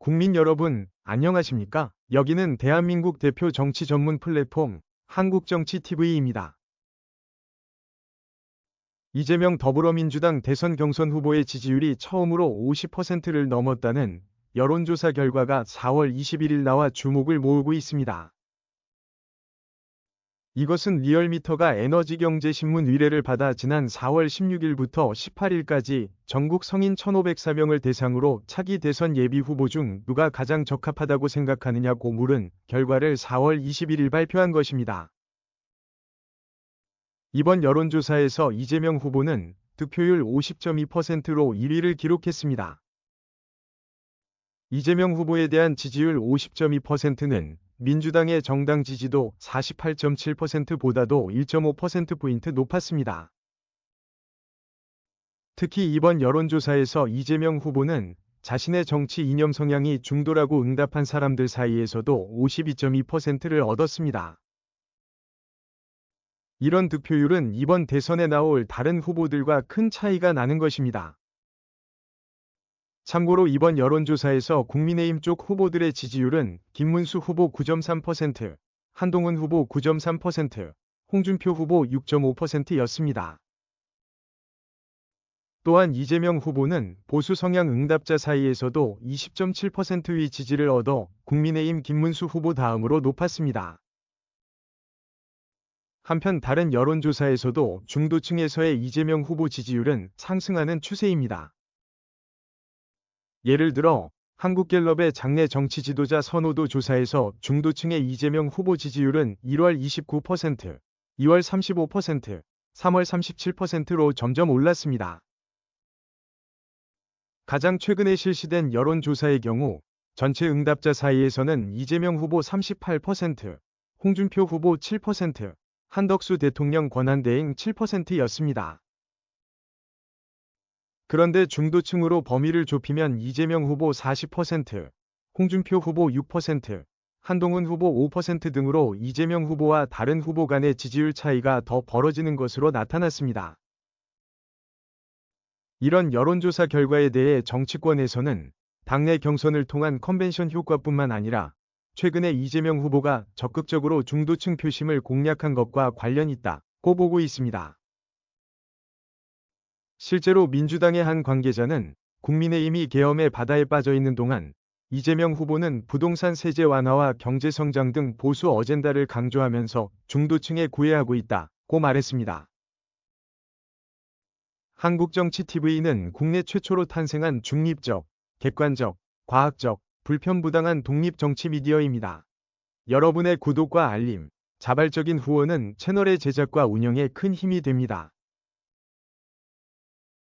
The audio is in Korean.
국민 여러분, 안녕하십니까? 여기는 대한민국 대표 정치 전문 플랫폼 한국정치TV입니다. 이재명 더불어민주당 대선 경선 후보의 지지율이 처음으로 50%를 넘었다는 여론조사 결과가 4월 21일 나와 주목을 모으고 있습니다. 이것은 리얼미터가 에너지경제신문 의뢰를 받아 지난 4월 16일부터 18일까지 전국 성인 1,504명을 대상으로 차기 대선 예비 후보 중 누가 가장 적합하다고 생각하느냐고 물은 결과를 4월 21일 발표한 것입니다. 이번 여론조사에서 이재명 후보는 득표율 50.2%로 1위를 기록했습니다. 이재명 후보에 대한 지지율 50.2%는 민주당의 정당 지지도 48.7%보다도 1.5%포인트 높았습니다. 특히 이번 여론조사에서 이재명 후보는 자신의 정치 이념 성향이 중도라고 응답한 사람들 사이에서도 52.2%를 얻었습니다. 이런 득표율은 이번 대선에 나올 다른 후보들과 큰 차이가 나는 것입니다. 참고로 이번 여론조사에서 국민의힘 쪽 후보들의 지지율은 김문수 후보 9.3%, 한동훈 후보 9.3%, 홍준표 후보 6.5%였습니다. 또한 이재명 후보는 보수 성향 응답자 사이에서도 20.7%의 지지를 얻어 국민의힘 김문수 후보 다음으로 높았습니다. 한편 다른 여론조사에서도 중도층에서의 이재명 후보 지지율은 상승하는 추세입니다. 예를 들어 한국갤럽의 장내 정치 지도자 선호도 조사에서 중도층의 이재명 후보 지지율은 1월 29%, 2월 35%, 3월 37%로 점점 올랐습니다. 가장 최근에 실시된 여론조사의 경우 전체 응답자 사이에서는 이재명 후보 38%, 홍준표 후보 7%, 한덕수 대통령 권한대행 7%였습니다. 그런데 중도층으로 범위를 좁히면 이재명 후보 40%, 홍준표 후보 6%, 한동훈 후보 5% 등으로 이재명 후보와 다른 후보 간의 지지율 차이가 더 벌어지는 것으로 나타났습니다. 이런 여론조사 결과에 대해 정치권에서는 당내 경선을 통한 컨벤션 효과뿐만 아니라 최근에 이재명 후보가 적극적으로 중도층 표심을 공략한 것과 관련이 있다고 보고 있습니다. 실제로 민주당의 한 관계자는 국민의힘이 계엄의 바다에 빠져 있는 동안 이재명 후보는 부동산 세제 완화와 경제 성장 등 보수 어젠다를 강조하면서 중도층에 구애하고 있다고 말했습니다. 한국정치TV는 국내 최초로 탄생한 중립적, 객관적, 과학적, 불편부당한 독립 정치 미디어입니다. 여러분의 구독과 알림, 자발적인 후원은 채널의 제작과 운영에 큰 힘이 됩니다.